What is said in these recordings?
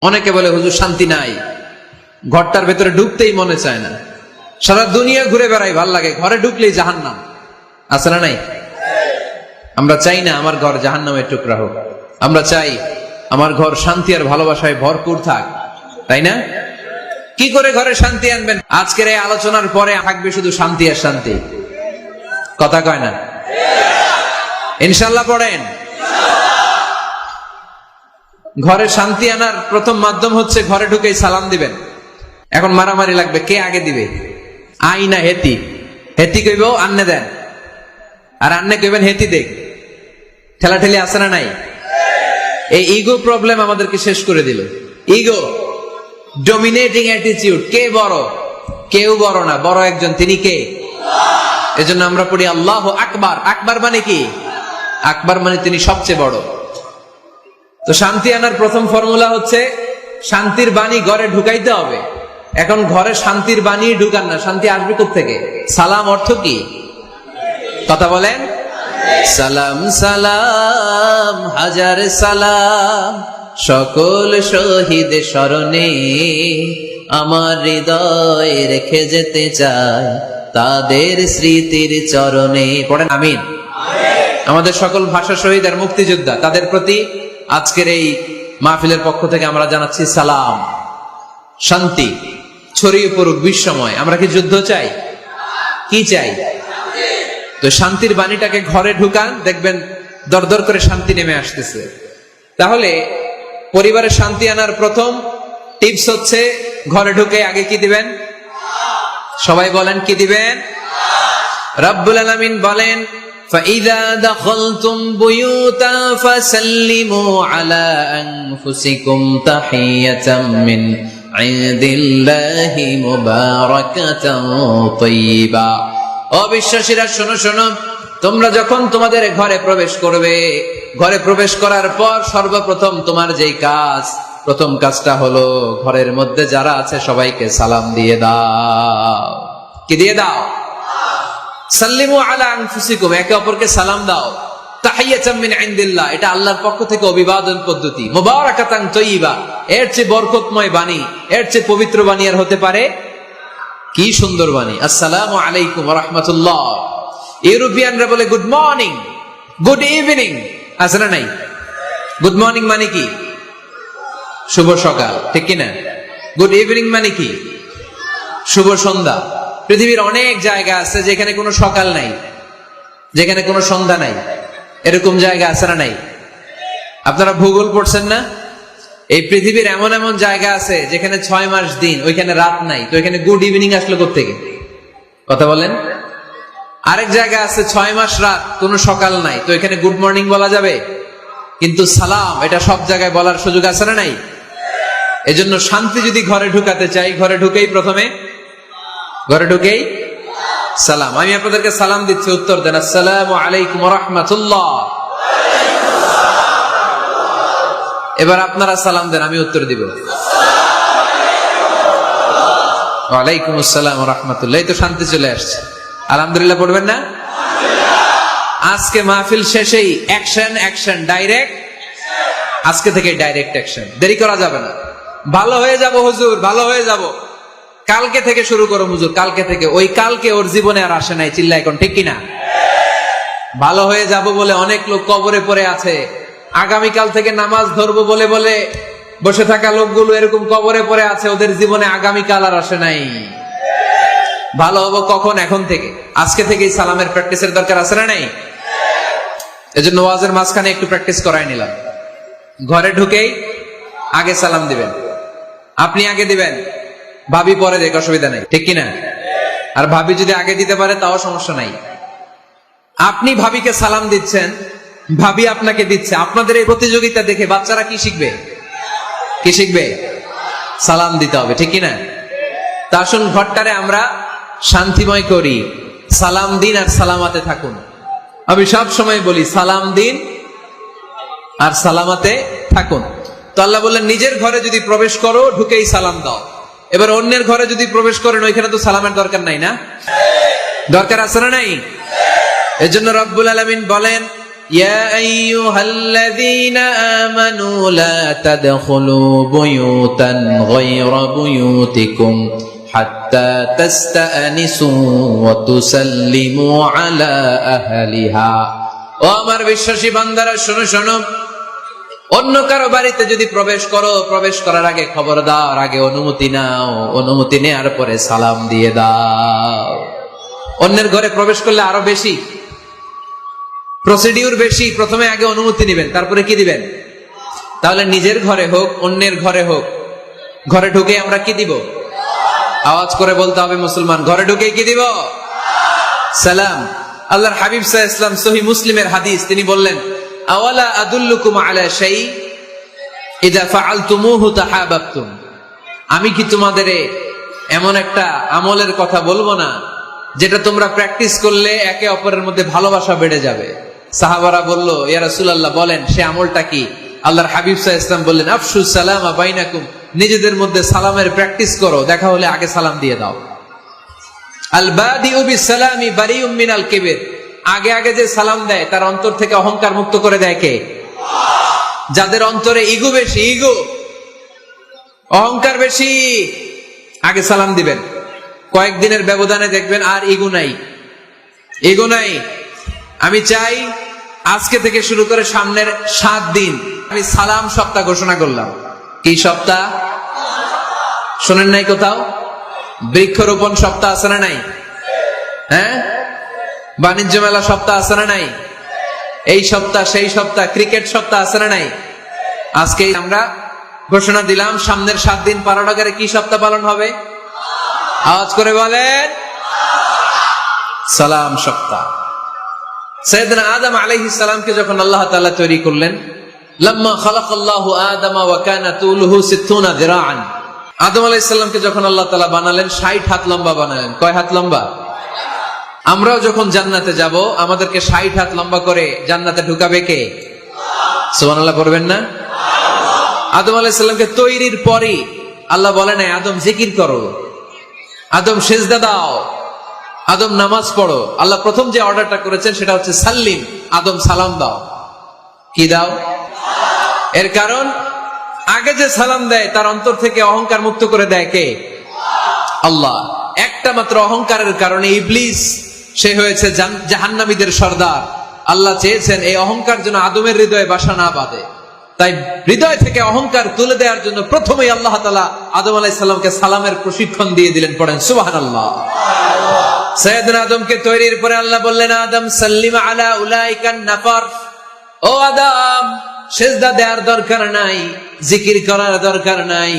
অনেকে বলে হুজুর শান্তি নাই, ঘরটার ভেতরে ঢুকতেই মনে চায় না, সারা দুনিয়া ঘুরে বেড়াই, ভাল লাগে, ঘরে ঢুকলেই জাহান্নাম। আছে না নাই? আমরা চাই না আমার ঘর জাহান্নামের টুকরা হোক, আমরা চাই আমার ঘর শান্তি আর ভালোবাসায় ভরপুর থাক, তাই না? কি করে ঘরে শান্তি আনবেন? আজকের এই আলোচনার পরে থাকবে শুধু শান্তি আর শান্তি, কথা কয় না? ইনশাল্লাহ পড়েন। ঘরে শান্তি আনার প্রথম মাধ্যম হচ্ছে ঘরে ঢুকেই সালাম দিবেন। এখন মারামারি লাগবে, কে আগে দিবে? আই না হেতি? হেতি কইব আন্নে দেন, আর আন্নে কইবেন হেতি দেখ। ঠেলাঠেলি আছে না নাই? এই ইগো প্রবলেম আমাদেরকে শেষ করে দিল। Ego, dominating attitude. কে বড়? কেউ বড় না, বড় একজন, তিনি কে? এজন্য আমরা পড়ি আল্লাহু আকবার। আকবার মানে কি? আকবার মানে তিনি সবচেয়ে বড়। তো শান্তি আনার প্রথম ফর্মুলা হচ্ছে শান্তির বাণী ঘরে ঢুকাইতে হবে। এখন ঘরে শান্তির বাণী ঢুকান না, শান্তি আসবে কোত্থেকে? সালাম অর্থ কি? কথা বলেন। সালাম সালাম হাজার সালাম সকল শহীদ স্মরণে, আমার হৃদয় রেখে যেতে চাই তাদের স্মৃতির চরণে। পড়েন আমিন। আমাদের সকল ভাষা শহীদ আর মুক্তিযোদ্ধা, তাদের প্রতি আজকের এই মাহফিলের পক্ষ থেকে আমরা জানাচ্ছি সালাম। শান্তি ছড়িয়ে পড়ুক বিশ্বময়। আমরা কি যুদ্ধ চাই? কি চাই? তো শান্তির বাণীটাকে ঘরে ঢুকান, দেখবেন দরদর করে শান্তি নেমে আসতেছে। তাহলে পরিবারে শান্তি আনার প্রথম টিপস হচ্ছে ঘরে ঢুকে আগে কি দিবেন? সবাই বলেন কি দিবেন? রব্বুল আলামিন বলেন, فَإِذَا دَخَلْتُمْ بُيُوتًا فَسَلِّمُوا عَلَى أَنفُسِكُمْ تَحِيَّةً مِّنْ عِندِ اللَّهِ مُبَارَكَةً طَيِّبَةً। অবিশ্বাসীরা শোনো শোনো, তোমরা যখন তোমাদের ঘরে প্রবেশ করবে, ঘরে প্রবেশ করার পর সর্বপ্রথম তোমার যেই কাজ, প্রথম কাজটা হলো ঘরের মধ্যে যারা আছে সবাইকে সালাম দিয়ে দাও। কি দিয়ে দাও? সাল্লিমু আলা আনফুসিকুম, একে অপরকে সালাম দাও। তাহিয়াতাম মিন ইনদিল্লাহ, এটা আল্লাহর পক্ষ থেকে অভিবাদন পদ্ধতি। মুবারাকাতান তাইয়্যিবা, এর চেয়ে বরকতময় বাণী, এর চেয়ে পবিত্র বাণী আর হতে পারে? কি সুন্দর বাণী! আসসালামু আলাইকুম ওয়া রাহমাতুল্লাহ। ইউরোপিয়ানরা বলে গুড মর্নিং, গুড ইভিনিং, আছে না নাই? গুড মর্নিং মানে কি? শুভ সকাল, ঠিক কিনা? গুড ইভিনিং মানে কি? শুভ সন্ধ্যা। পৃথিবীর অনেক জায়গা আছে যেখানে কোনো সকাল নাই, যেখানে কোনো সন্ধ্যা নাই। এরকম জায়গা আছে না নাই? আপনারা ভূগোল পড়ছেন না? এই পৃথিবীর এমন এমন জায়গা আছে যেখানে 6 মাস দিন, ওইখানে রাত নাই, তো এখানে গুড ইভিনিং আসলো কোত্থেকে? কথা বলেন। আরেক জায়গা আছে 6 মাস রাত, কোনো সকাল নাই, তো এখানে গুড মর্নিং বলা যাবে? কিন্তু সালাম, এটা সব জায়গায় বলার সুযোগ আছে না নাই? এজন্য শান্তি যদি ঘরে ঢুকাতে চাই, ঘরে ঢুকেই প্রথমে, ঘরে ঢুকেই সালাম। আমি আপনাদেরকে সালাম দিচ্ছি, উত্তর দেন। আসসালামু আলাইকুম ওয়া রাহমাতুল্লাহ। এবার আপনারা সালাম দেন, আমি উত্তর দিব। ওয়া আলাইকুম আসসালাম ওয়া রাহমাতুল্লাহ। এই তো শান্তি চলে আসছে। আলহামদুলিল্লাহ পড়বেন না? আজকে মাহফিল শেষেই অ্যাকশন, অ্যাকশন, ডাইরেক্ট। আজকে থেকে ডাইরেক্ট অ্যাকশন, দেরি করা যাবে না। ভালো হয়ে যাব হুজুর, ভালো হয়ে যাব, কালকে থেকে শুরু করো হুজুর, কালকে থেকে। ওই কালকে ওর জীবনে আর আসে নাই, চিল্লা এখন, ঠিক কিনা? ভালো হয়ে যাব বলে অনেক লোক কবরে পড়ে আছে। আগামীকাল থেকে নামাজ ধরবো বলে বলে বসে থাকা লোকগুলো এরকম কবরে পড়ে আছে, ওদের জীবনে আগামীকাল আর আসে নাই। ভালো হবো কখন? এখন থেকে, আজকে থেকেই সালামের প্র্যাকটিসের দরকার আছে না নাই? এজন্য ওয়াজের মাঝখানে একটু প্র্যাকটিস করাই নিলাম। ঘরে ঢুকেই আগে সালাম দিবেন। আপনি আগে দিবেন, ভাবি পরে দেখ, অসুবিধা নাই, ঠিক কিনা? আর ভাবি যদি আগে দিতে পারে তাও সমস্যা নাই। আপনি ভাবিকে সালাম দিচ্ছেন, ভাবি আপনাকে দিচ্ছে। আপনাদের এই প্রতিযোগিতা দেখে বাচ্চারা কি শিখবে? কি শিখবে? সালাম দিতে হবে, ঠিক কিনা? তা আসুন ঘরটারে আমরা শান্তিময় করি। সালাম দিন আর সালামাতে থাকুন। আমি সব সময় বলি সালাম দিন আর সালামাতে থাকুন। তো আল্লাহ বললেন নিজের ঘরে যদি প্রবেশ করো ঢুকেই সালাম দাও। এবার অন্যের ঘরে যদি প্রবেশ করেন, ওইখানে তো সালামের দরকার নাই, না? দরকার আছে না নাই? এজন্য রব্বুল আলামিন বলেন, ইয়া আইয়ুহাল্লাযীনা আমানু লা তাদখুলু বুয়ুতান গায়রা বুয়ুতিকুম হাত্তা তাস্তানিসু ওয়া তুসাল্লিমু আলা আহলিহা। ও আমার বিশ্বাসী বান্দারা, শোনো শোনো, অন্য কারো বাড়িতে যদি প্রবেশ করো, প্রবেশ করার আগে খবরদার আগে অনুমতি নাও, অনুমতি নেওয়ার পরে সালাম দিয়ে দাও। অন্যের ঘরে প্রবেশ করলে আরো বেশি প্রসিডিউর বেশি, প্রথমে আগে অনুমতি নেবেন, তারপরে কি দিবেন? তাহলে নিজের ঘরে হোক অন্যের ঘরে হোক, ঘরে ঢুকে আমরা কি দিব? আওয়াজ করে বলতে হবে মুসলমান, ঘরে ঢুকে কি দিব? সালাম। আল্লাহর হাবিব সাল্লাল্লাহু আলাইহি ওয়াসাল্লাম সহিহ মুসলিমের হাদিস, তিনি বললেন, আওয়ালা আদুল্লুকুম আলা শাই ইযা ফাআলতুমুহু তাহাবাবতুম। আমি কি তোমাদের এমন একটা আমলের কথা বলবো না যেটা তোমরা প্র্যাকটিস করলে একে অপরের মধ্যে ভালোবাসা বেড়ে যাবে? সাহাবারা বলল, ইয়া রাসূলুল্লাহ বলেন, সে আমলটা কি? আল্লাহর হাবিব সাল্লাল্লাহু আলাইহি ওয়াসাল্লাম বললেন, আফশুস সালামা বাইনাকুম, নিজেদের মধ্যে সালামের প্র্যাকটিস করো, দেখা হলে আগে সালাম দিয়ে দাও। আল বাদিউ বিসসালামি বারিউম মিনাল কিবর, আগে আগে যে সালাম দেয় তার অন্তর থেকে অহংকার মুক্ত করে দেয় কে? যাদের অন্তরে ইগো বেশি, ইগো অহংকার বেশি, আগে সালাম দিবেন। কয়েকদিনের ব্যবধানে দেখবেন আর ইগো নাই, ইগো নাই। আমি চাই আজকে থেকে শুরু করে সামনের 7 দিন আমি সালাম সপ্তাহ ঘোষণা করলাম। কি সপ্তাহ? শোনেন নাই কোথাও? বৃক্ষরোপণ সপ্তাহ আছে না নাই? হ্যাঁ, বাণিজ্য মেলা সপ্তাহ আছে না নাই? এই সপ্তাহ সেই সপ্তাহ, ক্রিকেট সপ্তাহ আছে না নাই? আজকে আমরা ঘোষণা দিলাম সামনের 7 দিন পারানগরে কি সপ্তাহ পালন হবে? আওয়াজ করে বলেন, সালাম সপ্তাহ। সাইয়েদনা আদম আলাইহিস সালামকে যখন আল্লাহ তাআলা তৈরি করলেন, লাম্মা খালাকাল্লাহু আদামা ওয়া কানা তুলুহু 60 যিরাআন, আদম আলাইহিস সালামকে যখন আল্লাহ তাআলা বানালেন 60 হাত লম্বা বানালেন। কয় হাত লম্বা? আমরাও যখন জান্নাতে যাব আমাদেরকে 60 হাত লম্বা করে জান্নাতে ঢুকাবে কে? সুবহানাল্লাহ পড়বেন না? আদম আলাইহিস সালামকে তৈরির পরে আল্লাহ বলে নাই আদম জিকির করো, আদম সিজদা দাও, আদম নামাজ পড়ো। আল্লাহ প্রথম যে অর্ডারটা করেছেন সেটা হচ্ছে সাল্লিম, আদম সালাম দাও। কি দাও? এর কারণ আগে যে সালাম দেয় তার অন্তর থেকে অহংকার মুক্ত করে দেয় কে? আল্লাহ। একটা মাত্র অহংকারের কারণে ইবলিস সে হয়েছে জাহান্নামীদের সর্দার। আল্লাহ চেয়েছেন এই অহংকার যেন আদমের হৃদয়ে বাসা না বাঁধে, তাই হৃদয় থেকে অহংকার তুলে দেওয়ার জন্য প্রথমেই আল্লাহ তাআলা আদম আলাইহিস সালামকে সালামের প্রশিক্ষণ দিয়ে দিলেন। পড়েন সুবহানাল্লাহ। সাইয়েদনা আদমকে তৈরির পরে আল্লাহ বললেন, আদম সাল্লিম আলা উলাইকান নাফার, ও আদম সিজদা দেওয়ার দরকার নাই, জিকির করার দরকার নাই,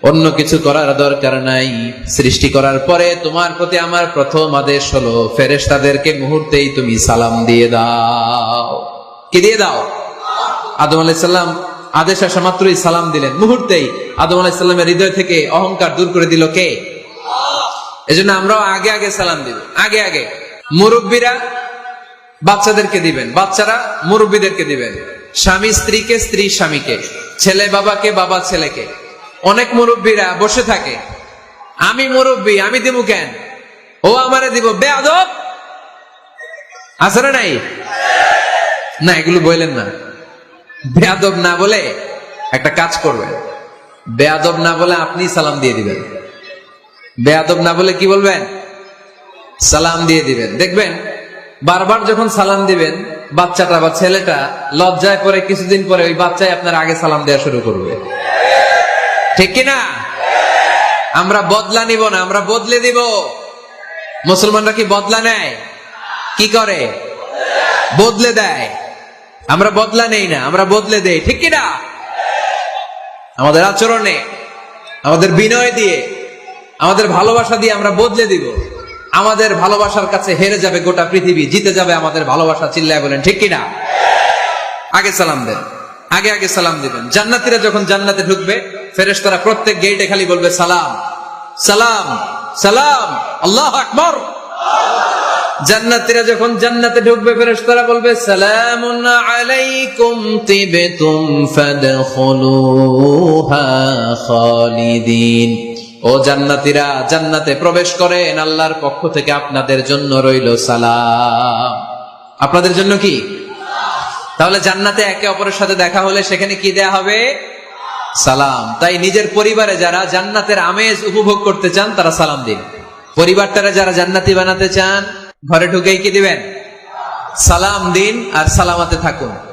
অন্য কিছু করার দরকার নাই। সৃষ্টি করার পরে তোমার প্রতি আমার প্রথম আদেশ হলো ফেরেশতাদেরকে মুহূর্তেই তুমি সালাম দিয়ে দাও। কি দিয়ে দাও? আদম আলাইহিস সালাম আদেশ আসা মাত্রই সালাম দিলেন, মুহূর্তেই আদম আলাইহিস সালামের হৃদয় থেকে অহংকার দূর করে দিল কে? এজন্য আমরাও আগে আগে সালাম দিব, আগে আগে। মুরব্বীরা বাচ্চাদেরকে দিবেন, বাচ্চারা মুরব্বীদেরকে দিবেন, স্বামী স্ত্রীকে, স্ত্রী স্বামীকে, ছেলে বাবাকে, বাবা ছেলেকে। অনেক মুরব্বীরা বসে থাকে, আমি মুরব্বী আমি দিব কেন, ও আমারে দিব, বেয়াদব। আছে না নাই? না, এগুলো বললেন না। বেয়াদব না বলে একটা কাজ করবেন, বেয়াদব না বলে আপনি সালাম দিয়ে দিবেন। বেয়াদব না বলে কি বলবেন? সালাম দিয়ে দিবেন। দেখবেন বারবার যখন সালাম দিবেন বাচ্চাটা বা ছেলেটা লজ্জায় পরে কিছুদিন পরে ওই বাচ্চাই আপনার আগে সালাম দেওয়া শুরু করবে। ঠিক কিনা? আমরা বদলা নিব না, আমরা বদলে দিব। মুসলমানরা কি বদলা নেয়? কি করে? বদলে দেয়। আমরা বদলা নেই না, আমরা বদলে দেই। ঠিক কিনা? আমাদের আচরণে, আমাদের বিনয় দিয়ে, আমাদের ভালোবাসা দিয়ে আমরা বদলে দিব। আমাদের ভালোবাসার কাছে হেরে যাবে গোটা পৃথিবী, জিতে যাবে আমাদের ভালোবাসা। চিল্লায় বলেন ঠিক কিনা? আগে সালাম দেন, আগে আগে সালাম দিবেন। জান্নাতীরা যখন জান্নাতে ঢুকবে ফেরেশতারা প্রত্যেক গেটে খালি বলবে সালাম সালাম সালাম, আল্লাহু আকবার। জান্নাতীরা যখন জান্নাতে ঢুকবে ফেরেশতারা বলবে সালামুন আলাইকুম তিবতুম ফাদখুলুহা খালিদিন। ও জান্নাতীরা জান্নাতে প্রবেশ করেন, আল্লাহর পক্ষ থেকে আপনাদের জন্য রইল সালাম। আপনাদের জন্য কি? তাহলে জান্নাতে একে অপরের সাথে দেখা হলে সেখানে কি দেয়া হবে? সালাম। তাই নিজের পরিবারে যারা জান্নাতের আমেজ উপভোগ করতে চান তারা সালাম দিন। পরিবারটারে যারা জান্নাতি বানাতে চান ঘরে ঢুকেই কি দিবেন? সালাম দিন আর সালামাতে থাকুন।